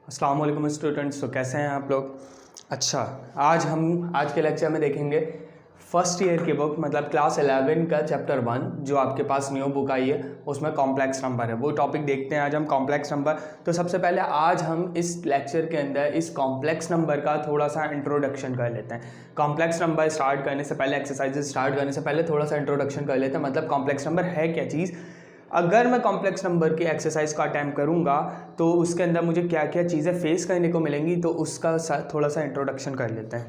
अस्सलाम वालेकुम स्टूडेंट्स। तो कैसे हैं आप लोग? अच्छा, आज के लेक्चर में देखेंगे फर्स्ट ईयर की बुक मतलब क्लास 11 का चैप्टर 1 जो आपके पास न्यू बुक आई है, उसमें कॉम्प्लेक्स नंबर है। वो टॉपिक देखते हैं आज हम, कॉम्प्लेक्स नंबर। तो सबसे पहले आज हम इस लेक्चर के अंदर इस कॉम्प्लेक्स नंबर का थोड़ा सा इंट्रोडक्शन कर लेते हैं। कॉम्प्लेक्स नंबर स्टार्ट करने से पहले, एक्सरसाइजेज स्टार्ट करने से पहले थोड़ा सा इंट्रोडक्शन कर लेते हैं, मतलब कॉम्प्लेक्स नंबर है क्या चीज़। अगर मैं कॉम्प्लेक्स नंबर की एक्सरसाइज का अटैम्प्ट करूंगा तो उसके अंदर मुझे क्या क्या चीज़ें फेस करने को मिलेंगी, तो उसका थोड़ा सा इंट्रोडक्शन कर लेते हैं।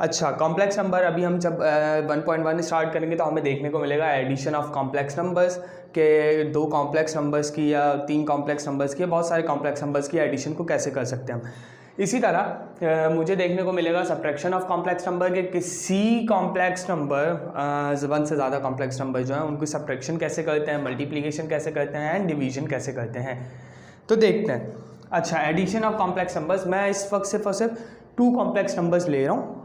अच्छा, कॉम्प्लेक्स नंबर अभी हम जब 1.1 स्टार्ट करेंगे तो हमें देखने को मिलेगा एडिशन ऑफ कॉम्प्लेक्स नंबर्स के, 2 कॉम्प्लेक्स नंबर्स की या 3 कॉम्प्लेक्स नंबर्स की, बहुत सारे कॉम्प्लेक्स नंबर्स की एडिशन को कैसे कर सकते हैं हम। इसी तरह मुझे देखने को मिलेगा सब्ट्रैक्शन ऑफ कॉम्प्लेक्स नंबर के, किसी कॉम्प्लेक्स नंबर 1 से ज़्यादा कॉम्प्लेक्स नंबर जो हैं उनकी सब्ट्रैक्शन कैसे करते हैं, मल्टीप्लिकेशन कैसे करते हैं एंड डिवीजन कैसे करते हैं, तो देखते हैं। अच्छा, एडिशन ऑफ कॉम्प्लेक्स नंबर्स, मैं इस वक्त सिर्फ और सिर्फ 2 कॉम्प्लेक्स नंबर्स ले रहा हूँ।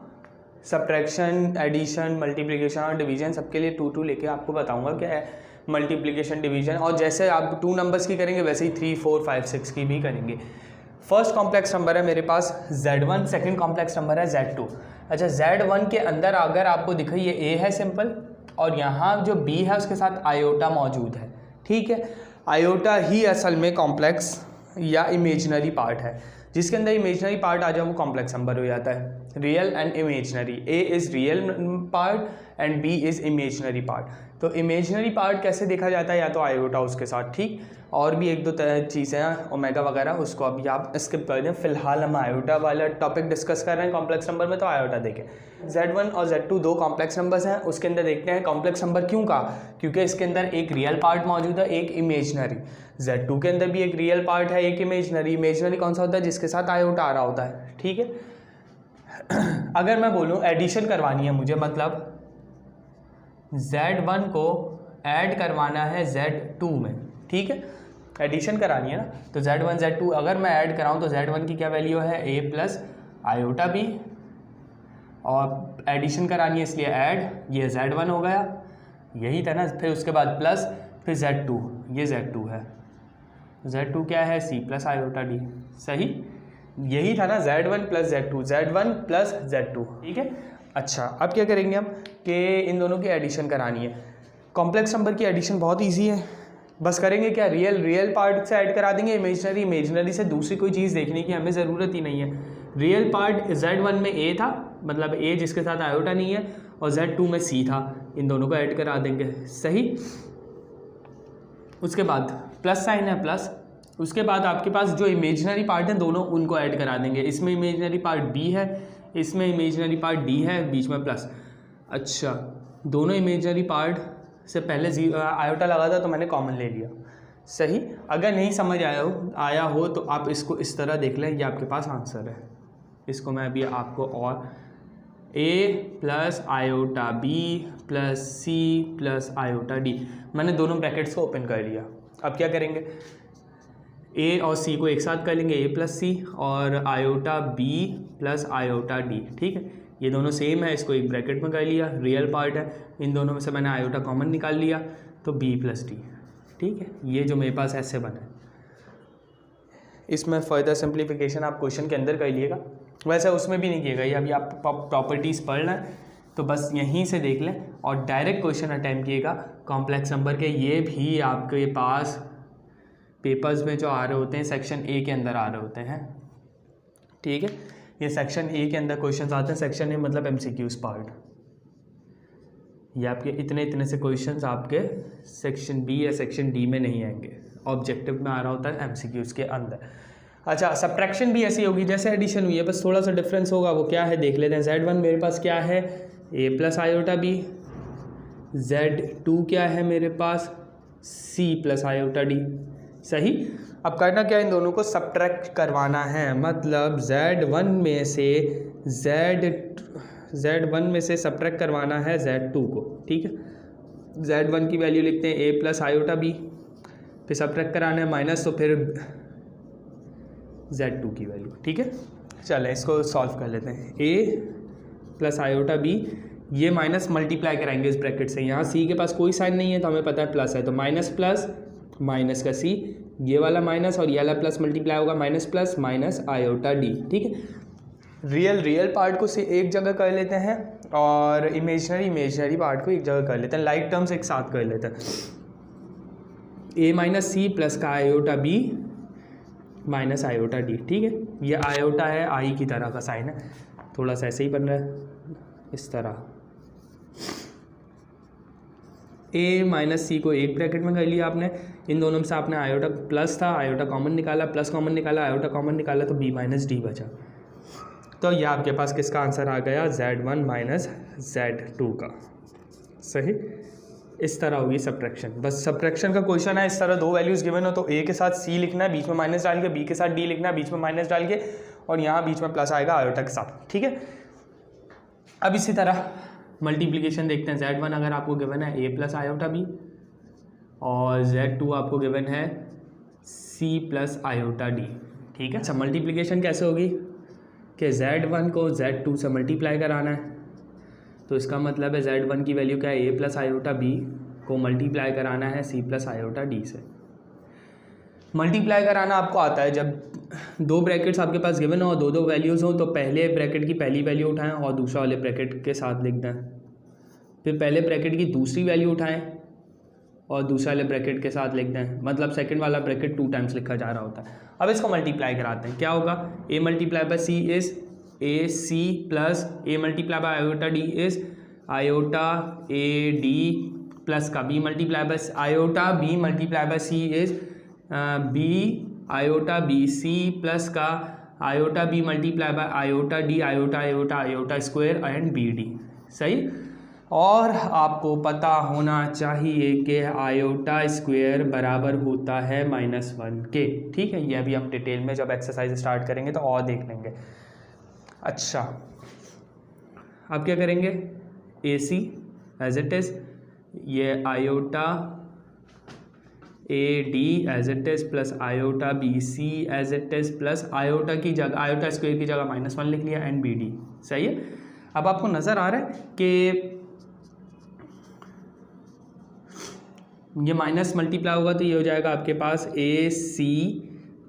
सब्ट्रैक्शन, एडिशन, मल्टीप्लिकेशन और डिवीजन सबके लिए 2 लेके आपको बताऊँगा क्या है मल्टीप्लिकेशन, डिवीजन। और जैसे आप 2 नंबर्स की करेंगे वैसे ही 3, 4, 5, 6 की भी करेंगे। फर्स्ट कॉम्प्लेक्स नंबर है मेरे पास Z1, सेकंड कॉम्प्लेक्स नंबर है Z2। अच्छा, Z1 के अंदर अगर आपको दिखे ये A है सिंपल, और यहाँ जो B है उसके साथ आयोटा मौजूद है, ठीक है। आयोटा ही असल में कॉम्प्लेक्स या इमेजनरी पार्ट है, जिसके अंदर इमेजनरी पार्ट आ जाए वो कॉम्प्लेक्स नंबर हो जाता है। Real and imaginary, A is real part and B is imaginary part. तो इमेजनरी पार्ट कैसे देखा जाता है, या तो आयोटा उसके साथ, ठीक। और भी 1-2 चीज़ें हैं, ओमेगा वगैरह, उसको अभी आप स्किप कर दें। फिलहाल हम आयोटा वाला टॉपिक डिस्कस कर रहे हैं कॉम्प्लेक्स नंबर में, तो आयोटा देखें। Z1 और Z2 2 कॉम्प्लेक्स नंबर्स हैं, उसके अंदर देखते हैं कॉम्प्लेक्स नंबर क्यों कहा, क्योंकि इसके अंदर एक रियल पार्ट मौजूद है, एक इमेजनरी। Z2 के अंदर भी एक रियल पार्ट है, एक इमेजनरी। इमेजनरी कौन सा होता है, जिसके साथ आयोटा आ रहा होता है, ठीक है। अगर मैं बोलूँ एडिशन करवानी है मुझे, मतलब Z1 को ऐड करवाना है Z2 में, ठीक है, एडिशन करानी है ना, तो Z1 Z2 अगर मैं ऐड कराऊँ तो Z1 की क्या वैल्यू है, A प्लस आयोटा B, और एडिशन करानी है इसलिए ऐड, ये Z1 हो गया, यही था ना। फिर उसके बाद प्लस, फिर Z2, ये Z2 है, Z2 क्या है, C प्लस आयोटा D, सही, यही था ना, Z1 plus Z2, Z1 plus Z2, ठीक है। अच्छा, अब क्या करेंगे हम कि इन दोनों की एडिशन करानी है। कॉम्प्लेक्स नंबर की एडिशन बहुत इजी है, बस करेंगे क्या, रियल पार्ट से ऐड करा देंगे, इमेजनरी से दूसरी कोई चीज़ देखने की हमें ज़रूरत ही नहीं है। रियल पार्ट Z1 में A था, मतलब A जिसके साथ आयोटा नहीं है, और Z2 में C था, इन दोनों को ऐड करा देंगे, सही। उसके बाद प्लस साइन है, प्लस। उसके बाद आपके पास जो इमेजनरी पार्ट हैं दोनों, उनको ऐड करा देंगे। इसमें इमेजनरी पार्ट B है, इसमें इमेजनरी पार्ट D है, बीच में प्लस। अच्छा, दोनों इमेजनरी पार्ट से पहले आयोटा लगा था तो मैंने कॉमन ले लिया, सही। अगर नहीं समझ आया हो तो आप इसको इस तरह देख लें, ये आपके पास आंसर है। इसको मैं अभी आपको, और A plus iota B plus C plus iota D, मैंने दोनों ब्रैकेट्स को ओपन कर लिया। अब क्या करेंगे, A और C को एक साथ कर लेंगे, A प्लस C, और iota B plus iota D, ठीक है। ये दोनों सेम है, इसको एक ब्रैकेट में कर लिया, रियल पार्ट है, इन दोनों में से मैंने आयोटा कॉमन निकाल लिया, तो B प्लस D, ठीक है। ये जो मेरे पास ऐसे बना है, इसमें फर्दर सिंप्लीफिकेशन आप क्वेश्चन के अंदर कर लिएगा, वैसे उसमें भी नहीं किएगा। ये अभी आप प्रॉपर्टीज़ पढ़ना है तो बस यहीं से देख लें और डायरेक्ट क्वेश्चन अटैम्प्ट किएगा कॉम्प्लेक्स नंबर के। ये भी आपके पास पेपर्स में जो आ रहे होते हैं सेक्शन A के अंदर आ रहे होते हैं, ठीक है। ये सेक्शन A के अंदर क्वेश्चंस आते हैं, सेक्शन A मतलब MCQs पार्ट। ये आपके इतने से क्वेश्चंस आपके सेक्शन B या सेक्शन D में नहीं आएंगे, ऑब्जेक्टिव में आ रहा होता है MCQs के अंदर। अच्छा, सब्ट्रैक्शन भी ऐसी होगी जैसे एडिशन हुई है, बस थोड़ा सा डिफरेंस होगा, वो क्या है देख लेते हैं। Z1 मेरे पास क्या है, A plus iota B, Z2 क्या है मेरे पास, C प्लस आयोटा D, सही। अब करना क्या, इन दोनों को सब्ट्रैक्ट करवाना है, मतलब Z1 में से सब्ट्रैक्ट करवाना है Z2 को, ठीक है। Z1 की वैल्यू लिखते हैं A प्लस आयोटा B, फिर सब्ट्रैक्ट कराना है माइनस, तो फिर Z2 की वैल्यू, ठीक है। चलें इसको सॉल्व कर लेते हैं। A प्लस आयोटा B, ये माइनस मल्टीप्लाई कराएंगे इस ब्रैकेट से, यहाँ C के पास कोई साइन नहीं है तो हमें पता है प्लस है, तो माइनस प्लस, माइनस का C, ये वाला माइनस और ये वाला प्लस मल्टीप्लाई होगा minus plus minus iota D. ठीक है, रियल पार्ट को से एक जगह कर लेते हैं और इमेजनरी पार्ट को एक जगह कर लेते हैं, लाइक टर्म्स एक साथ कर लेते हैं। ए माइनस सी प्लस का iota B minus iota D. ठीक है, ये आयोटा है, आई की तरह का साइन है, थोड़ा सा ऐसे ही बन रहा है इस तरह। ए माइनस सी को एक ब्रैकेट में कर लिया आपने, इन दोनों में से आपने आयोटा प्लस था, आयोटा कॉमन निकाला, प्लस कॉमन निकाला, आयोटा कॉमन निकाला, तो बी माइनस डी बचा। तो ये आपके पास किसका आंसर आ गया, Z1 माइनस Z2 का। सही, इस तरह होगी सब्ट्रैक्शन। बस सब्ट्रैक्शन का क्वेश्चन है, इस तरह दो वैल्यूज़ गिवन हो तो ए के साथ सी लिखना है, बीच में माइनस डाल के, बी के साथ डी लिखना है, बीच में माइनस डाल के, और यहाँ बीच में प्लस आएगा आयोटा के साथ। ठीक है, अब इसी तरह मल्टीप्लिकेशन देखते हैं। Z1 अगर आपको गिवन है a प्लस आयोटा बी और Z2 आपको गिवन है c प्लस आयोटा डी। ठीक है, अच्छा मल्टीप्लिकेशन कैसे होगी कि Z1 को Z2 से मल्टीप्लाई कराना है, तो इसका मतलब है Z1 की वैल्यू क्या है, a प्लस आयोटा बी को मल्टीप्लाई कराना है c प्लस आयोटा डी से। मल्टीप्लाई कराना आपको आता है, जब दो ब्रैकेट्स आपके पास गिवन हो, दो वैल्यूज़ हो, तो पहले ब्रैकेट की पहली वैल्यू उठाएं और दूसरा वाले ब्रैकेट के साथ लिख दें, फिर पहले ब्रैकेट की दूसरी वैल्यू उठाएं और दूसरे वाले ब्रैकेट के साथ लिख दें, मतलब सेकंड वाला ब्रैकेट 2 टाइम्स लिखा जा रहा होता है। अब इसको मल्टीप्लाई कराते हैं, क्या होगा, a multiply by C is A C plus a multiply by iota D is iota A D plus का b multiply by iota b multiply by C is B iota B C plus का iota B multiply by iota D iota iota iota square and B D. सही, और आपको पता होना चाहिए कि iota square बराबर होता है -1 के। ठीक है, ये अभी हम डिटेल में जब एक्सरसाइज स्टार्ट करेंगे तो और देख लेंगे। अच्छा, अब क्या करेंगे, A C as it is, ये iota A D as it is plus iota B C as it is plus iota की जगह आयोटा स्क्वायर की जगह -1 लिख लिया एंड बी डी। सही है, अब आपको नज़र आ रहा है कि ये माइनस मल्टीप्लाई होगा तो ये हो जाएगा आपके पास ए सी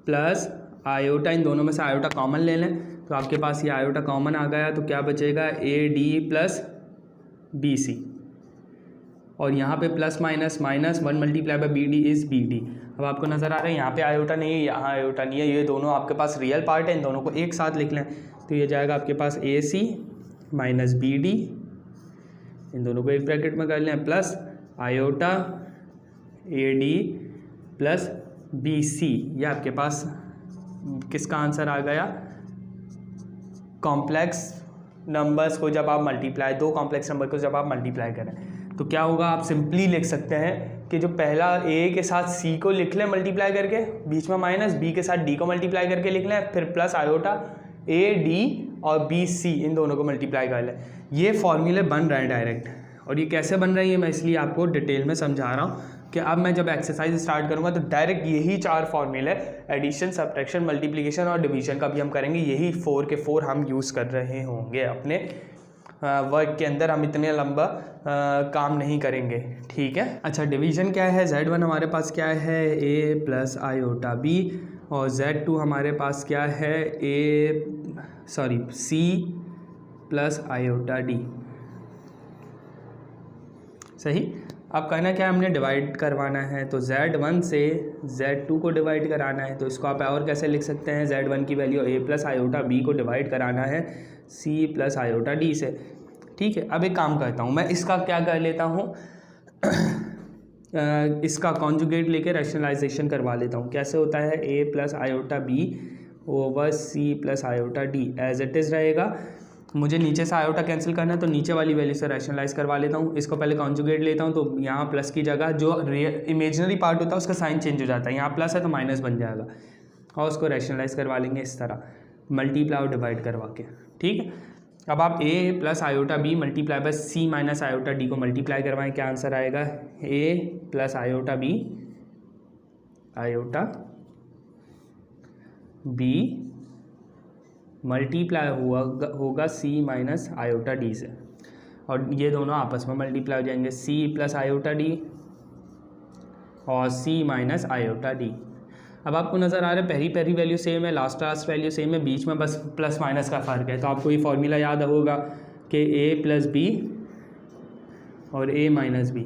प्लस आयोटा, इन दोनों में से आयोटा कॉमन ले लें तो आपके पास ये आयोटा कॉमन आ गया, तो क्या बचेगा, A D plus B C, और यहाँ पे plus minus -1 multiply by B D is B D. अब आपको नज़र आ रहा है यहाँ पे आयोटा नहीं है, यहाँ आयोटा नहीं है, ये दोनों आपके पास रियल पार्ट है, इन दोनों को एक साथ लिख लें तो ये जाएगा आपके पास A C minus B D, इन दोनों को एक ब्रैकेट में कर लें, plus iota A D plus B C. ये आपके पास किसका आंसर आ गया, कॉम्प्लेक्स नंबर्स को जब आप मल्टीप्लाई, दो कॉम्प्लेक्स नंबर को जब आप मल्टीप्लाई करें तो क्या होगा, आप सिंपली लिख सकते हैं कि जो पहला ए के साथ सी को लिख लें मल्टीप्लाई करके, बीच में माइनस, बी के साथ डी को मल्टीप्लाई करके लिख लें, फिर प्लस आयोटा ए डी और बी सी, इन दोनों को मल्टीप्लाई कर लें। ये फॉर्मूले बन रहे हैं डायरेक्ट, और ये कैसे बन रहे हैं ये मैं इसलिए आपको डिटेल में समझा रहा हूँ कि अब मैं जब एक्सरसाइज स्टार्ट करूँगा तो डायरेक्ट यही 4 फॉर्मूले, एडिशन, सब्ट्रैक्शन, मल्टीप्लिकेशन और डिवीजन का भी हम करेंगे, यही 4 के 4 हम यूज़ कर रहे होंगे अपने वर्क के अंदर, हम इतने लंबा काम नहीं करेंगे। ठीक है, अच्छा डिवीजन क्या है, Z1 हमारे पास क्या है, a प्लस आयोटा बी, और Z2 हमारे पास क्या है, C प्लस आयोटा डी। सही, अब कहना क्या है, हमने डिवाइड करवाना है, तो Z1 से Z2 को डिवाइड कराना है, तो इसको आप और कैसे लिख सकते हैं, Z1 की value a plus iota B को डिवाइड कराना है C प्लस आयोटा डी से। ठीक है, अब एक काम करता हूँ मैं, इसका क्या कर लेता हूँ इसका कॉन्जुगेट लेके रैशनलाइजेशन करवा लेता हूँ। कैसे होता है, a plus iota B over C plus iota D as it is रहेगा। मुझे नीचे से आयोटा कैंसिल करना है तो नीचे वाली वैल्यू से रैशनलाइज करवा लेता हूँ। इसको पहले कॉन्जुगेट लेता हूँ, तो यहाँ प्लस की जगह जो इमेजिनरी पार्ट होता है उसका साइन चेंज हो जाता है, यहाँ प्लस है तो माइनस बन जाएगा, और उसको रैशनलाइज करवा लेंगे इस तरह, मल्टीप्लाई और डिवाइड करवा के। ठीक है, अब आप a plus iota B multiply by C minus iota D को मल्टीप्लाई करवाएं, क्या आंसर आएगा, a plus iota B iota B multiply होगा C माइनस आयोटा डी से, और ये दोनों आपस में मल्टीप्लाई हो जाएंगे, C प्लस आयोटा डी और C माइनस आयोटा डी। अब आपको नज़र आ रहा है पहली पहली वैल्यू सेम है, लास्ट वैल्यू सेम है, बीच में बस प्लस माइनस का फ़र्क है। तो आपको ये फॉर्मूला याद होगा कि a प्लस बी और a माइनस बी,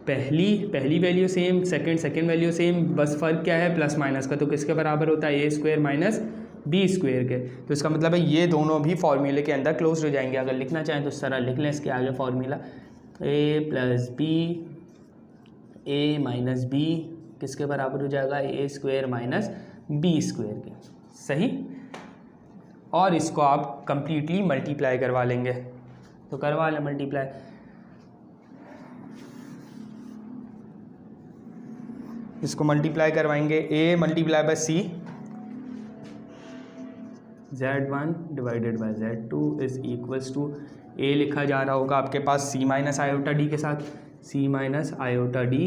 पहली value same, second value same, बस फ़र्क क्या है प्लस माइनस का। तो किसके बराबर होता है, a square minus B square के। तो इसका मतलब है ये दोनों भी फॉर्मूले के अंदर क्लोज हो जाएंगे। अगर लिखना चाहें तो इस तरह लिख लें इसके आगे formula, a plus B a minus B किसके बराबर हो जाएगा, a square minus B square के। सही। और इसको आप कंप्लीटली मल्टीप्लाई करवा लेंगे। तो करवा लें मल्टीप्लाई। इसको मल्टीप्लाई करवाएंगे, a multiply by c, z1 divided by z2 is equals to, a लिखा जा रहा होगा आपके पास c माइनस आयोटा डी के साथ, c माइनस आयोटा डी,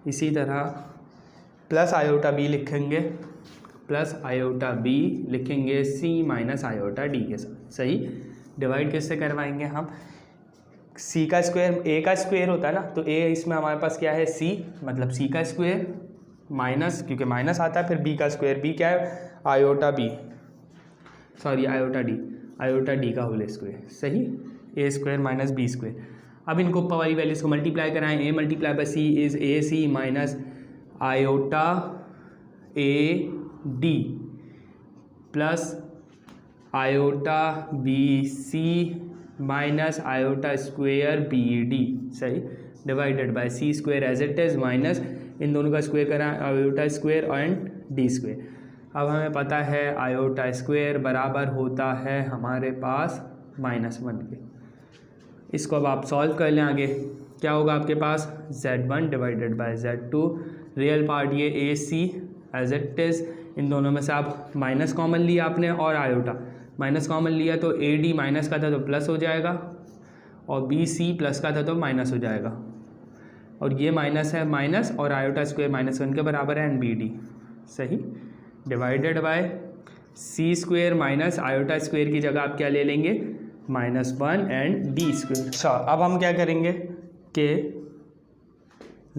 इसी तरह प्लस आयोटा b लिखेंगे, प्लस आयोटा b लिखेंगे c माइनस आयोटा डी के साथ। सही। डिवाइड किससे करवाएंगे हम, c का स्क्वायर a का स्क्वायर होता है ना, तो a इसमें हमारे पास क्या है c, मतलब c का स्क्वायर माइनस, क्योंकि माइनस आता है, फिर b का स्क्वायर, b क्या है iota b, sorry iota D का होल स्क्वायर। सही। a square minus b square. अब इनको ऊपर वाली वैल्यूज़ को मल्टीप्लाई कराएं, a multiply by c is A C minus iota A D plus iota B C minus iota square B D. सही। Divided by C square as it is minus इन दोनों का स्क्वायर कराएं, iota square and D square. अब हमें पता है iota square बराबर होता है हमारे पास -1 के। इसको अब आप सॉल्व कर लें। आगे क्या होगा आपके पास, z1 divided by z2, real part ये ए सी एज इट इज़, इन दोनों में से आप माइनस कॉमन लिया आपने और आयोटा माइनस कॉमन लिया, तो ए डी माइनस का था तो प्लस हो जाएगा, और बी सी प्लस का था तो माइनस हो जाएगा, और ये माइनस है माइनस, और आयोटा स्क्वायर -1 के बराबर है एंड बी डी। सही। Divided by C square minus iota square की जगह आप क्या ले लेंगे, -1 एंड डी स्क्वायर। अच्छा, अब हम क्या करेंगे कि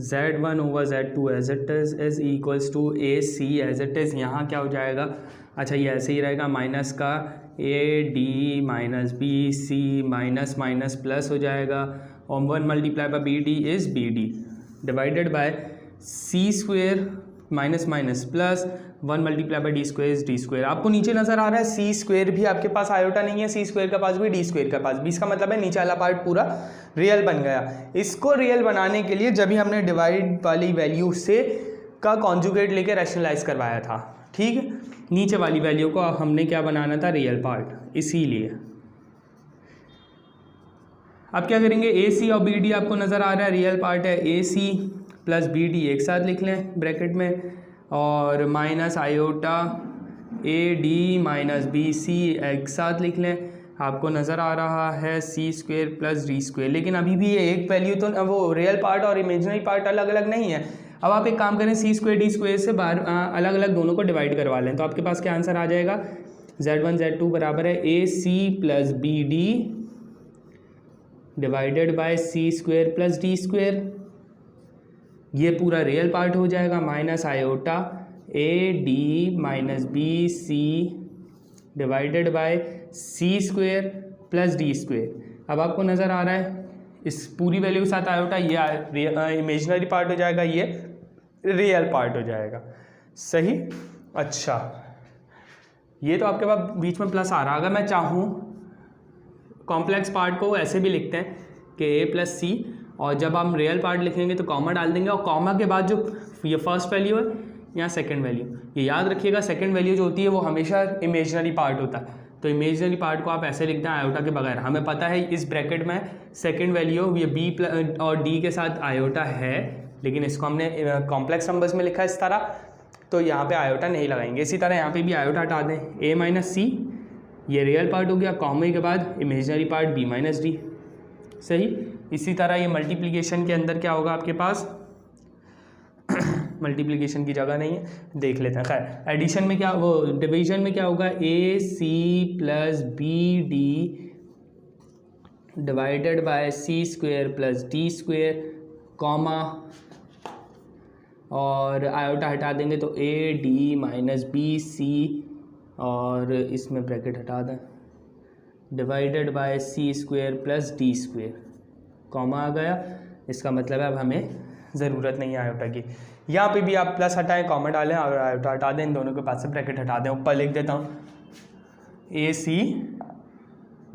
z1 over z2 as it is equals to A C as it is. यहाँ क्या हो जाएगा, अच्छा ये ऐसे ही रहेगा, माइनस का A D minus B C minus minus plus हो जाएगा, और 1 multiply by B D is B D, divided by C square minus minus plus 1 multiply by D square is D square. आपको नीचे नजर आ रहा है सी स्क्वायर भी आपके पास आयोटा नहीं है, सी स्क्वायर के पास भी डी स्क्वायर के पास भी, इसका मतलब है नीचे वाला पार्ट पूरा रियल बन गया। इसको रियल बनाने के लिए जब भी हमने डिवाइड वाली वैल्यू से का कॉन्जुगेट लेके रैशनलाइज करवाया था, ठीक है, नीचे वाली वैल्यू को हमने क्या बनाना था, रियल पार्ट, इसीलिए। अब क्या करेंगे, ए सी और बी डी आपको नज़र आ रहा है रियल पार्ट है, A C plus B D एक साथ लिख लें ब्रैकेट में, और minus iota A D minus B C एक साथ लिख लें। आपको नज़र आ रहा है C square plus D square, लेकिन अभी भी ये एक वैल्यू तो वो रियल पार्ट और इमेजिनरी पार्ट अलग अलग नहीं है। अब आप एक काम करें, सी स्क्वायर डी स्क्वायर से बाहर अलग अलग दोनों को डिवाइड करवा लें, तो आपके पास क्या आंसर आ जाएगा, z1 z2 बराबर है A C plus B D divided by C square plus D square. ये पूरा रियल पार्ट हो जाएगा, minus iota A D minus B C divided by C square plus D square. अब आपको नज़र आ रहा है इस पूरी वैल्यू के साथ आयोटा ये इमेजिनरी पार्ट हो जाएगा, ये रियल पार्ट हो जाएगा। सही। अच्छा, ये तो आपके पास बीच में प्लस आ रहा, अगर मैं चाहूँ कॉम्प्लेक्स पार्ट को ऐसे भी लिखते हैं कि ए प्लस सी, और जब हम रियल पार्ट लिखेंगे तो कॉमा डाल देंगे, और कॉमा के बाद जो ये फर्स्ट वैल्यू है या सेकंड वैल्यू, ये याद रखिएगा, सेकंड वैल्यू जो होती है वो हमेशा इमेजिनरी पार्ट होता है, तो इमेजिनरी पार्ट को आप ऐसे लिखते हैं आयोटा के बगैर। हमें पता है इस ब्रैकेट में सेकंड वैल्यू ये बी और डी के साथ आयोटा है, लेकिन इसको हमने कॉम्प्लेक्स नंबर्स में लिखा है इस तरह, तो यहाँ पे आयोटा नहीं लगाएंगे। इसी तरह यहाँ पे भी आयोटा हटा दें, ए माइनस सी ये रियल पार्ट हो गया, कॉमे के बाद imaginary part B minus D. सही। इसी तरह ये मल्टीप्लिकेशन के अंदर क्या होगा आपके पास, मल्टीप्लिकेशन की जगह नहीं है, देख लेते हैं। खैर, एडिशन में क्या, वो डिवीजन में क्या होगा, A C plus B D divided by C square plus D square, comma और आयोटा हटा देंगे तो A D minus B C, और इसमें ब्रैकेट हटा दें, divided by C square plus D square, comma आ गया। इसका मतलब है अब हमें ज़रूरत नहीं है आयोटा की। यहाँ पे भी आप प्लस हटाएं, कॉमा डालें और आयोटा हटा दें, इन दोनों के पास से ब्रैकेट हटा दें। ऊपर लिख देता हूँ A C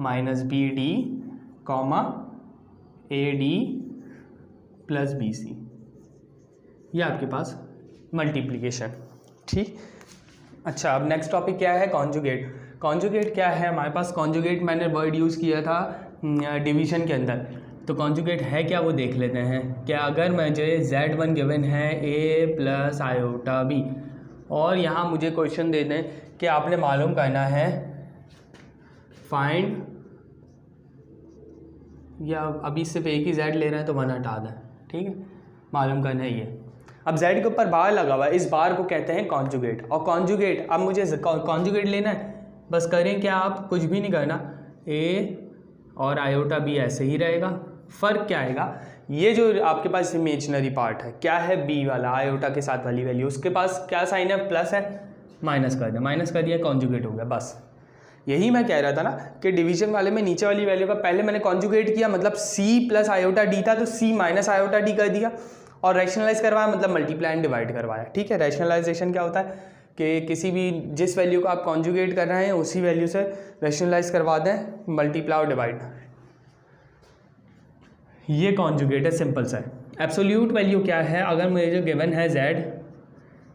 minus B D comma A D plus B C, ये आपके पास मल्टीप्लिकेशन। ठीक, अच्छा अब नेक्स्ट टॉपिक क्या है, कॉन्जुगेट। कॉन्जुगेट क्या है हमारे पास, कॉन्जुगेट मैंने वर्ड यूज़ किया था डिवीजन के अंदर, तो कॉन्जुगेट है क्या वो देख लेते हैं। क्या अगर मुझे Z1 गिवन है a प्लस आयोटा बी, और यहाँ मुझे क्वेश्चन दे दें कि आपने मालूम करना है फाइंड, या अभी सिर्फ एक ही Z ले रहे हैं तो 1 हटा दें, ठीक है, मालूम करना है ये। अब Z के ऊपर बार लगा हुआ है, इस बार को कहते हैं कॉन्जुगेट। और कॉन्जुगेट, अब मुझे कॉन्जुगेट लेना है, बस करें क्या, आप कुछ भी नहीं करना, a और आयोटा बी ऐसे ही रहेगा। फ़र्क क्या आएगा, ये जो आपके पास इमेजिनरी पार्ट है क्या है, b वाला आयोटा के साथ वाली वैल्यू, उसके पास क्या साइन है, प्लस है, माइनस कर दें, माइनस कर दिया, कॉन्जुगेट हो गया। बस यही मैं कह रहा था ना कि डिवीजन वाले में नीचे वाली वैल्यू का पहले मैंने कॉन्जुगेट किया, मतलब c प्लस आयोटा डी था तो c माइनस आयोटा डी कर दिया, और रैशनलाइज करवाया मतलब मल्टीप्लाई एंड डिवाइड करवाया। ठीक है, रैशनलाइजेशन क्या होता है कि किसी भी जिस वैल्यू को आप कॉन्जुगेट कर रहे हैं उसी वैल्यू से रैशनलाइज करवा दें, मल्टीप्लाई और डिवाइड, ये कॉन्जुगेट है, सिंपल सा है। एब्सोल्यूट वैल्यू क्या है, अगर मुझे जो गिवन है z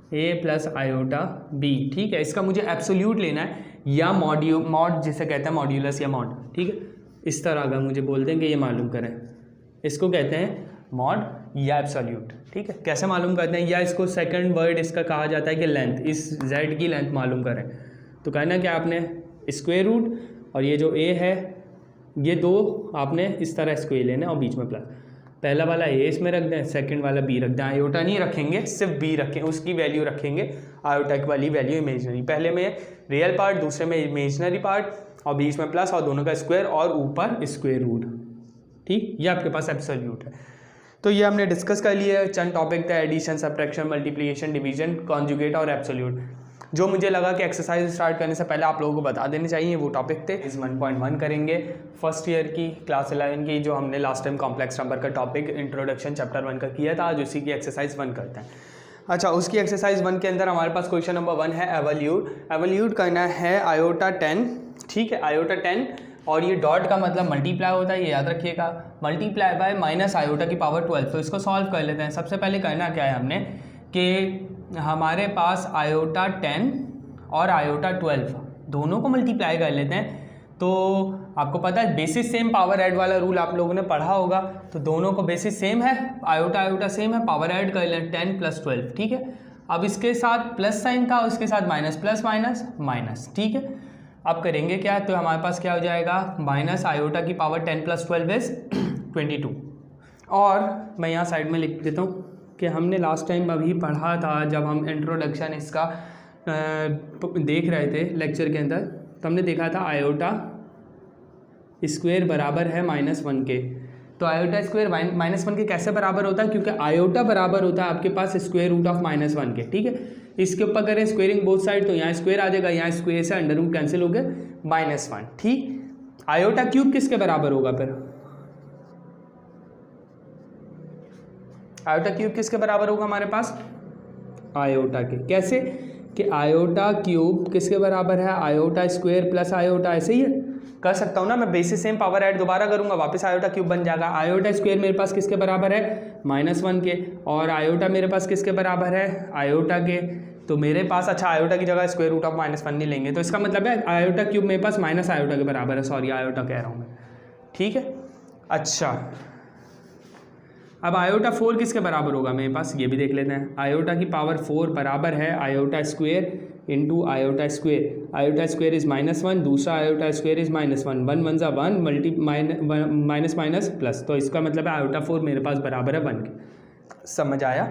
a plus iota b, ठीक है, इसका मुझे एब्सोल्यूट लेना है, या मॉड जिसे कहते हैं मॉड्यूलस या मॉड, ठीक है, इस तरह अगर मुझे बोल दें कि ये मालूम करें, इसको कहते हैं मॉड या एब्सोल्यूट। ठीक है, कैसे मालूम करते हैं, या इसको सेकंड वर्ड इसका कहा जाता है कि लेंथ, इस z की लेंथ मालूम करें, तो कहना क्या आपने स्क्वायर रूट, और ये जो a है ये दो आपने इस तरह स्क्वायर लेना है और बीच में प्लस, पहला वाला a इसमें रख दें, सेकंड वाला b रख दें, आयोटा नहीं रखेंगे, सिर्फ b रखें, उसकी वैल्यू रखेंगे, आयोटा वाली वैल्यू इमेजनरी, पहले में रियल पार्ट, दूसरे में इमेजनरी पार्ट, और बीच में प्लस और दोनों का स्क्वायर और ऊपर स्क्वायर रूट। ठीक, ये आपके पास एब्सोल्यूट है। तो ये हमने डिस्कस कर लिया, चंद टॉपिक थे, addition, subtraction, multiplication, division, conjugate और एब्सोल्यूट, जो मुझे लगा कि एक्सरसाइज स्टार्ट करने से पहले आप लोगों को बता देने चाहिए, वो टॉपिक थे। इस 1.1 करेंगे फर्स्ट ईयर की क्लास 11 की, जो हमने लास्ट टाइम कॉम्प्लेक्स नंबर का टॉपिक इंट्रोडक्शन चैप्टर 1 का किया था, आज उसी की एक्सरसाइज 1 करते हैं। अच्छा, उसकी एक्सरसाइज 1 के अंदर हमारे पास क्वेश्चन नंबर 1 है एवल्यूट। एवल्यूट करना है आयोटा 10, ठीक है, आयोटा 10, और ये डॉट का मतलब मल्टीप्लाई होता है, ये याद रखिएगा, मल्टीप्लाई बाय माइनस आयोटा की पावर 12। तो इसको सॉल्व कर लेते हैं। सबसे पहले करना क्या है हमने कि हमारे पास आयोटा 10 और आयोटा 12 दोनों को मल्टीप्लाई कर लेते हैं। तो आपको पता है बेसिस सेम पावर ऐड वाला रूल आप लोगों ने पढ़ा होगा, तो दोनों को बेसिस सेम है, आयोटा आयोटा सेम है, पावर ऐड कर लें 10 प्लस 12, ठीक है। अब इसके साथ प्लस साइन था, उसके साथ माइनस प्लस माइनस माइनस, ठीक है। अब करेंगे क्या, तो हमारे पास क्या हो जाएगा, माइनस आयोटा की पावर 10 प्लस 12 इज 22। और मैं यहाँ साइड में लिख देता हूँ कि हमने लास्ट टाइम अभी पढ़ा था, जब हम इंट्रोडक्शन इसका देख रहे थे लेक्चर के अंदर, तो हमने देखा था आयोटा स्क्वायर बराबर है -1 के। तो आयोटा स्क्वायर -1 के कैसे बराबर होता है, क्योंकि आयोटा बराबर होता है आपके पास स्क्वायर रूट ऑफ -1 के, ठीक है। इसके ऊपर करें स्क्वेयरिंग बोथ साइड, तो यहाँ स्क्वायर आ जाएगा, यहाँ स्क्वायर से अंडर रूट कैंसिल हो गए, -1, ठीक। आयोटा क्यूब किसके बराबर होगा फिर, आयोटा क्यूब किसके बराबर होगा हमारे पास, आयोटा के, कैसे कि आयोटा क्यूब किसके बराबर है, आयोटा स्क्वायर प्लस आयोटा, ऐसे ही है, कर सकता हूँ ना मैं, बेसिस सेम पावर ऐड दोबारा करूँगा, वापस आयोटा क्यूब बन जाएगा। आयोटा स्क्वायर मेरे पास किसके बराबर है, -1 के, और आयोटा मेरे पास किसके बराबर है, आयोटा के। तो मेरे पास, अच्छा आयोटा की जगह स्क्वायर रूट ऑफ -1 नहीं लेंगे, तो इसका मतलब है आयोटा क्यूब मेरे पास माइनस आयोटा के बराबर है, सॉरी आयोटा कह रहा हूँ मैं, ठीक है। अच्छा, अब आयोटा 4 किसके बराबर होगा मेरे पास, ये भी देख लेते हैं। आयोटा की पावर 4 बराबर है iota square into iota square, iota square is -1, दूसरा आयोटा स्क्वायर इज -1, 1 1 ज़ा 1, मल्टी माइनस माइनस प्लस, तो इसका मतलब है आयोटा 4 मेरे पास बराबर है 1 के। समझ आया,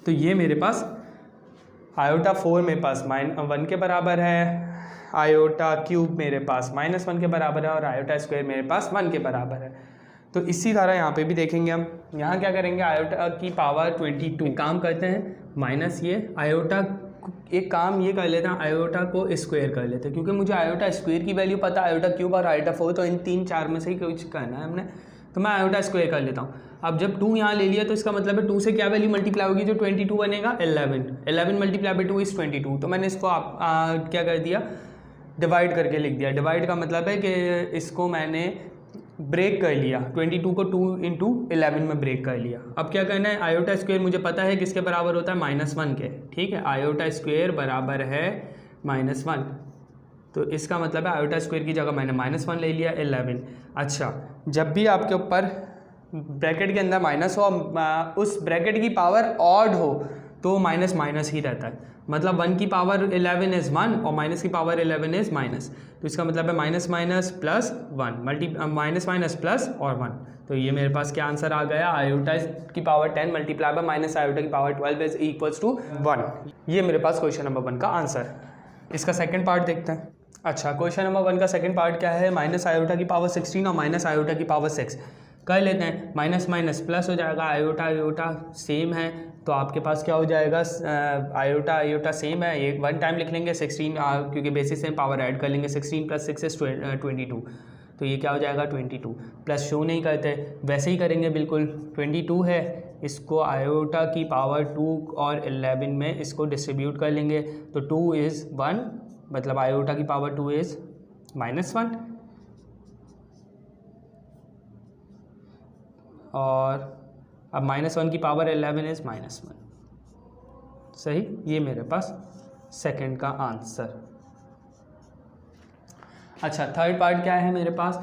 तो ये मेरे पास आयोटा 4 मेरे पास 1 के बराबर है, आयोटा क्यूब मेरे पास -1 के बराबर है, और आयोटा स्क्वायर मेरे पास 1 के बराबर है। तो इसी तरह यहाँ पे भी देखेंगे हम। यहाँ क्या करेंगे, आयोटा की पावर 22 काम करते हैं माइनस ये आयोटा, एक काम ये कर लेते हैं, आयोटा को स्क्वायर कर लेते हैं, क्योंकि मुझे आयोटा स्क्वायर की वैल्यू पता है, आयोटा क्यूब और आयोटा 4, तो इन 3-4 में से ही कुछ करना है हमने, तो मैं आयोटा स्क्वायर कर लेता हूँ। अब जब 2 यहाँ ले लिया तो इसका मतलब है 2 से क्या वैल्यू मल्टीप्लाई होगी, जो 22 बनेगा 11 मल्टीप्लाई बाई 2 इज़ 22। तो मैंने इसको क्या कर दिया, डिवाइड करके लिख दिया। डिवाइड का मतलब है कि इसको मैंने ब्रेक कर लिया, 22 को 2 इंटू 11 में ब्रेक कर लिया। अब क्या करना है, आयोटा स्क्वायर मुझे पता है किसके बराबर होता है, -1 के, ठीक है। आयोटा स्क्वायर बराबर है -1, तो इसका मतलब है आयोटा स्क्वायर की जगह मैंने -1 ले लिया 11। अच्छा, जब भी आपके ऊपर ब्रैकेट के अंदर माइनस हो, उस ब्रैकेट की पावर ऑड हो तो माइनस माइनस ही रहता है, मतलब 1 की पावर 11 इज़ 1 और माइनस की पावर 11 इज़ माइनस, तो इसका मतलब है minus minus plus 1 minus minus plus और 1। तो ये मेरे पास क्या आंसर आ गया, आयोटा की power 10 multiply by minus iota की पावर 12 इज इक्वल्स टू 1। ये मेरे पास क्वेश्चन नंबर 1 का आंसर। इसका सेकंड पार्ट देखते हैं। अच्छा, क्वेश्चन नंबर 1 का सेकंड पार्ट क्या है, माइनस आयोटा की पावर 16 और माइनस आयोटा की पावर 6 कर लेते हैं। माइनस माइनस प्लस हो जाएगा, आयोटा आयोटा सेम है, तो आपके पास क्या हो जाएगा, आयोटा आयोटा सेम है, एक 1 टाइम लिख लेंगे 16, क्योंकि बेसिस से पावर ऐड कर लेंगे, 16 + 6 इज 22, तो ये क्या हो जाएगा 22। प्लस शो नहीं करते, वैसे ही करेंगे बिल्कुल, 22 है, इसको आयोटा की पावर 2 और 11 में इसको डिस्ट्रीब्यूट कर लेंगे, तो 2 इज़ 1, मतलब आयोटा की पावर 2 इज़ -1, और अब -1 की पावर 11 इज़ -1। सही, ये मेरे पास सेकंड का आंसर। अच्छा, थर्ड पार्ट क्या है मेरे पास,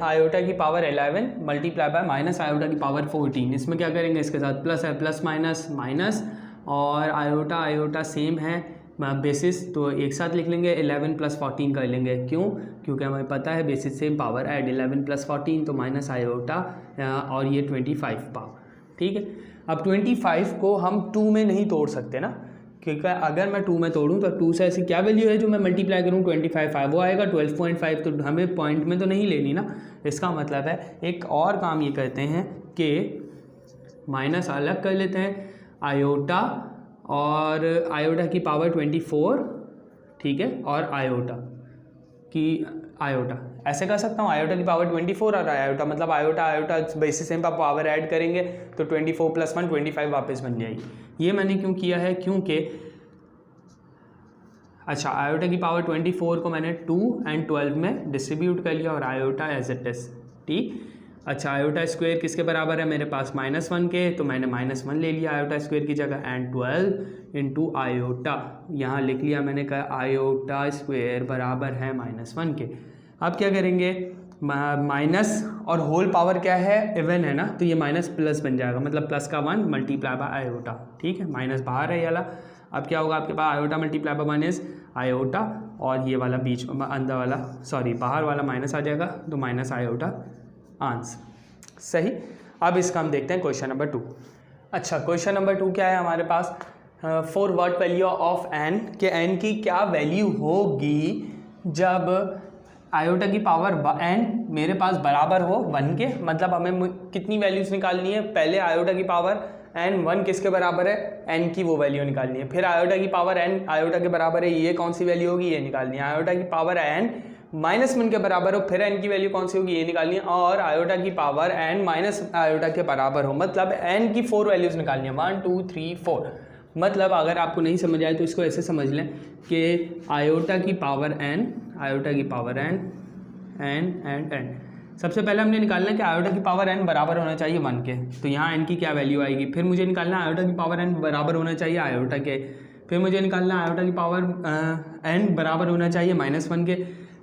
आयोटा की power 11 multiply by minus iota की पावर 14। इसमें क्या करेंगे, इसके साथ प्लस है, प्लस माइनस माइनस, और आयोटा आयोटा सेम है बेसिस, तो एक साथ लिख लेंगे, 11 + 14 कर लेंगे। क्यों, क्योंकि हमें पता है बेसिस सेम पावर ऐड, 11 + 14 तो माइनस आयोटा और ये 25 पावर, ठीक है। अब 25 को हम 2 में नहीं तोड़ सकते ना, क्योंकि अगर मैं 2 में तोड़ूं तो 2 से ऐसी क्या वैल्यू है जो मैं मल्टीप्लाई करूं 25, वो आएगा 12.5, तो हमें पॉइंट में तो नहीं लेनी ना। इसका मतलब है एक और काम ये करते हैं कि माइनस अलग कर लेते हैं, आयोटा और आयोटा की पावर 24, ठीक है, और आयोटा ऐसे कर सकता हूँ, आयोटा की पावर 24 और आयोटा, मतलब आयोटा आयोटा बेसिस सेम पर पावर ऐड करेंगे तो 24 + 1 25 वापस बन जाएगी। ये मैंने क्यों किया है, क्योंकि अच्छा, आयोटा की पावर 24 को मैंने 2 और 12 में डिस्ट्रीब्यूट कर लिया और आयोटा एज इट इज, ठीक। अच्छा, आयोटा स्क्वायर किसके बराबर है मेरे पास, -1 के, तो मैंने -1 ले लिया आयोटा स्क्वायर की जगह, एंड 12 इंटू आयोटा, यहाँ लिख लिया मैंने, कहा आयोटा स्क्वायर बराबर है -1 के। अब क्या करेंगे, माइनस और होल पावर क्या है, इवन है ना, तो ये माइनस प्लस बन जाएगा, मतलब प्लस का 1 मल्टीप्लाई बाय आयोटा, ठीक है, माइनस बाहर है ये वाला। अब क्या होगा आपके पास, iota multiply by minus iota, और ये वाला बीच अंदर वाला, सॉरी बाहर वाला माइनस आ जाएगा, तो माइनस आयोटा आंसर। सही। अब इसका हम देखते हैं क्वेश्चन नंबर 2। अच्छा, क्वेश्चन नंबर 2 क्या है हमारे पास, for what value of n, के n की क्या वैल्यू होगी जब आयोटा की पावर n मेरे पास बराबर हो 1 के, मतलब हमें कितनी वैल्यूज़ निकालनी है, पहले आयोटा की पावर n 1 किसके बराबर है, n की वो वैल्यू निकालनी है, फिर आयोटा की पावर n आयोटा के बराबर है, ये कौन सी वैल्यू होगी, ये निकालनी है, आयोटा की पावर n -1 के बराबर हो, फिर n की वैल्यू कौन सी होगी, ये निकालनी है, और आयोटा की पावर n माइनस आयोटा के बराबर हो, मतलब n की 4 वैल्यूज़ निकालनी है, 1 2 3 4। मतलब अगर आपको नहीं समझ आए तो इसको ऐसे समझ लें कि आयोटा की पावर n, आयोटा की पावर n, सबसे पहले हमने निकालना है कि आयोटा की पावर n बराबर होना चाहिए 1 के, तो यहाँ n की क्या वैल्यू आएगी, फिर मुझे निकालना है आयोटा की पावर n बराबर होना चाहिए आयोटा के, फिर मुझे निकालना है आयोटा की पावर n बराबर होना चाहिए -1 के,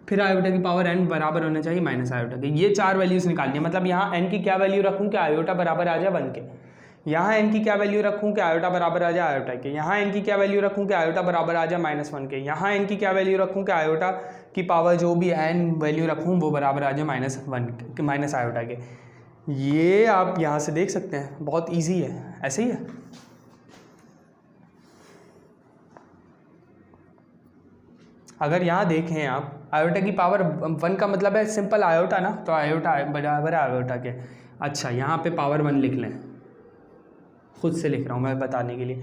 फिर आयोटा की पावर n बराबर होना चाहिए माइनस आयोटा के। ये 4 वैल्यूज़ निकालनी है, मतलब यहाँ n की क्या वैल्यू रखूँ कि आयोटा बराबर आ जाए 1 के, यहाँ n की क्या वैल्यू रखूँ कि आयोटा बराबर आ जाए आयोटा के, यहाँ n की क्या वैल्यू रखूँ कि आयोटा बराबर आ जाए -1 के, यहाँ n की क्या वैल्यू रखूँ कि आयोटा की पावर जो भी n वैल्यू रखूँ वो बराबर आ जाए -1 के, माइनस आयोटा के। ये आप यहाँ से देख सकते हैं, बहुत ईजी है, ऐसे ही है। अगर यहाँ देखें आप आयोटा की पावर 1 का मतलब है सिंपल आयोटा ना, तो आयोटा बराबर है आयोटा के। अच्छा यहाँ पे पावर 1 लिख लें, खुद से लिख रहा हूँ मैं बताने के लिए।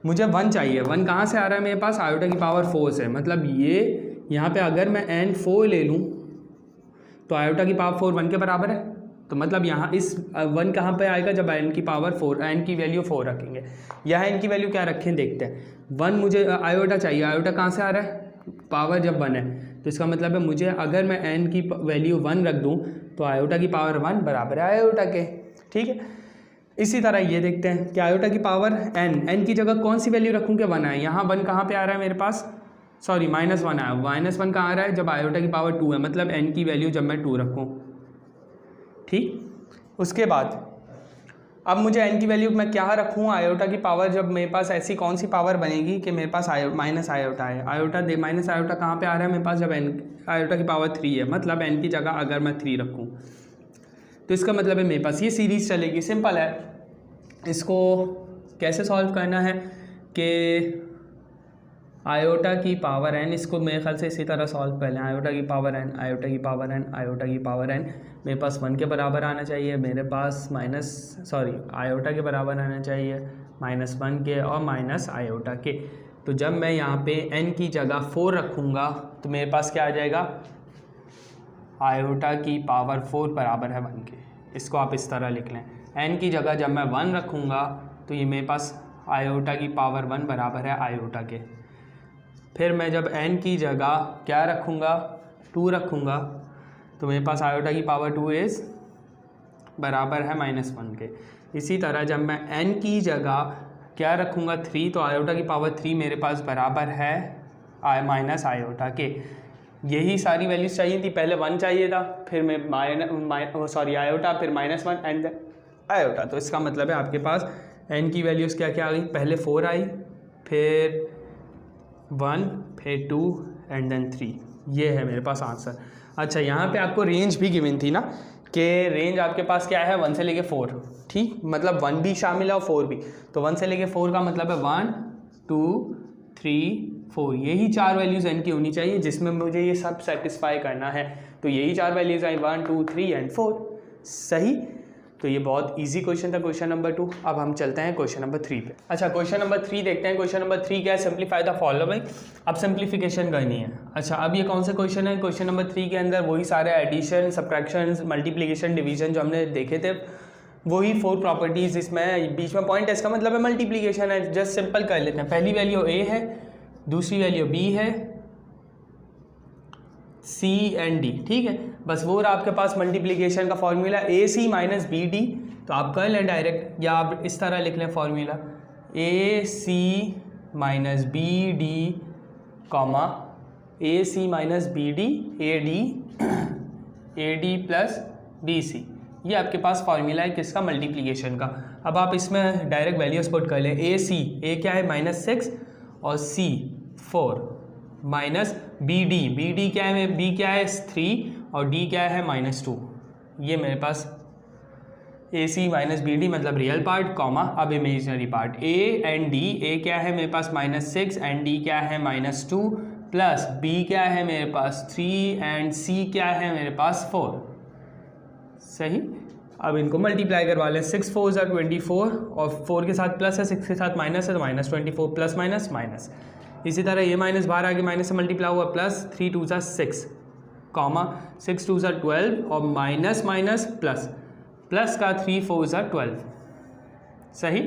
मुझे 1 चाहिए, 1 कहाँ से आ रहा है मेरे पास, आयोटा की पावर 4 से। मतलब ये यहाँ पे अगर मैं n 4 ले लूँ तो आयोटा की पावर 4 1 के बराबर है। तो मतलब यहाँ इस 1 कहाँ पे आएगा, जब n की पावर 4, n की वैल्यू 4 रखेंगे। यहाँ n की वैल्यू क्या रखें देखते हैं। 1 मुझे आयोटा चाहिए, आयोटा कहाँ से आ रहा है, पावर जब 1 है, तो इसका मतलब है मुझे अगर मैं n की वैल्यू 1 रख दूँ तो आयोटा की पावर 1 बराबर है आयोटा के। ठीक है, इसी तरह ये देखते हैं कि आयोटा की पावर n की जगह कौन सी वैल्यू रखूँ कि 1 आए। यहाँ 1 कहाँ पे आ रहा है मेरे पास, सॉरी -1 आया। -1 कहाँ आ रहा है, जब आयोटा की पावर 2 है, मतलब n की वैल्यू जब मैं 2 रखूँ। ठीक, उसके बाद अब मुझे n की वैल्यू मैं क्या रखूँ, आयोटा की पावर जब मेरे पास ऐसी कौन सी पावर बनेगी कि मेरे पास माइनस आयोटा है। आयोटा माइनस आयोटा कहाँ पे आ रहा है मेरे पास, जब n आयोटा की पावर 3 है, मतलब n की जगह अगर मैं 3 रखूँ तो इसका मतलब है मेरे पास ये सीरीज़ चलेगी। सिंपल है, इसको कैसे सॉल्व करना है कि आयोटा की पावर n, इसको मेरे ख्याल से इसी तरह सॉल्व कर लें। आयोटा की पावर n, आयोटा की पावर n, आयोटा की पावर n मेरे पास 1 के बराबर आना चाहिए, मेरे पास आयोटा के बराबर आना चाहिए -1 के और माइनस आयोटा के। तो जब मैं यहाँ पे n की जगह 4 रखूँगा तो मेरे पास क्या आ जाएगा, आयोटा की पावर 4 बराबर है 1 के। इसको आप इस तरह लिख लें, n की जगह जब मैं 1 रखूँगा तो ये मेरे पास आयोटा की पावर 1 बराबर है आयोटा के। फिर मैं जब n की जगह क्या रखूँगा, 2 रखूँगा, तो मेरे पास आयोटा की पावर 2 इज़ बराबर है -1 के। इसी तरह जब मैं n की जगह क्या रखूँगा, 3, तो आयोटा की पावर 3 मेरे पास बराबर है माइनस आयोटा के। यही सारी वैल्यूज़ चाहिए थी, पहले 1 चाहिए था, फिर मैं आयोटा, फिर -1 एंड आयोटा। तो इसका मतलब है आपके पास n की वैल्यूज़ क्या क्या आ गई, पहले 4 आई, फिर 1, फिर 2 एंड देन 3। ये है मेरे पास आंसर। अच्छा यहाँ पे आपको रेंज भी गिवन थी ना, कि रेंज आपके पास क्या है 1 से लेके 4। ठीक, मतलब 1 भी शामिल है और 4 भी। तो 1 से लेके 4 का मतलब है 1 2 3 4, यही 4 वैल्यूज़ n की होनी चाहिए जिसमें मुझे ये सब सेटिस्फाई करना है। तो यही 4 वैल्यूज़ आई 1 2 3 एंड 4। सही, तो ये बहुत इजी क्वेश्चन था, क्वेश्चन नंबर 2। अब हम चलते हैं क्वेश्चन नंबर 3 पे। अच्छा क्वेश्चन नंबर 3 देखते हैं। क्वेश्चन नंबर 3 क्या है, सिंप्लीफाई द फॉलोइंग। अब सिंप्लीफिकेशन करनी है। अच्छा अब ये कौन सा क्वेश्चन है, क्वेश्चन नंबर 3 के अंदर वही सारे एडिशन, सब्ट्रैक्शन, मल्टीप्लिकेशन, डिवीजन जो हमने देखे थे, वही 4 प्रॉपर्टीज़ इसमें बीच में पॉइंट है, इसका मतलब है मल्टीप्लिकेशन है। जस्ट सिंपल कर लेते हैं। पहली वैल्यू a है, दूसरी वैल्यू b है, c एंड d। ठीक है, बस वो रहा आपके पास मल्टीप्लिकेशन का फॉर्मूला AC माइनस BD। तो आप कर लें डायरेक्ट, या आप इस तरह लिख लें formula AC minus BD comma AC minus BD AD plus BC। ये आपके पास फार्मूला है किसका, मल्टीप्लिकेशन का। अब आप इसमें डायरेक्ट वैल्यूज पुट कर लें। A क्या है -6 और C 4 माइनस BD क्या है, B क्या है 3 और D क्या है -2। ये मेरे पास AC माइनस BD मतलब रियल पार्ट कॉमा अब imaginary part A and D। A क्या है मेरे पास -6 एंड D क्या है -2 प्लस B क्या है मेरे पास 3 एंड C क्या है मेरे पास 4। सही, अब इनको मल्टीप्लाई करवा लें। 6 4 ज़ा 24 और 4 के साथ प्लस है, 6 के साथ माइनस है, तो -24 प्लस माइनस माइनस। इसी तरह ये माइनस बाहर आगे माइनस से मल्टीप्लाई हुआ, प्लस 3 2 ज़ा 6 कॉमा 6 2 ज़ा 12 और माइनस माइनस प्लस, प्लस का 3 4 ज़ा 12। सही,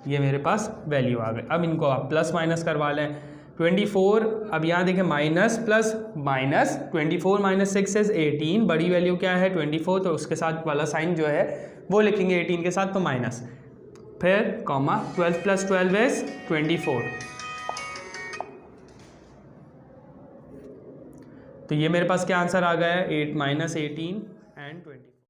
ये मेरे पास वैल्यू आ गई। अब इनको आप प्लस माइनस करवा लें। 24, अब यहाँ देखें minus plus minus, 24 minus 6 is 18। बड़ी वैल्यू क्या है 24, तो उसके साथ वाला साइन जो है वो लिखेंगे 18 के साथ, तो माइनस, फिर कॉमा 12 प्लस 12 इज 24। तो ये मेरे पास क्या आंसर आ गया है, -18 एंड 20।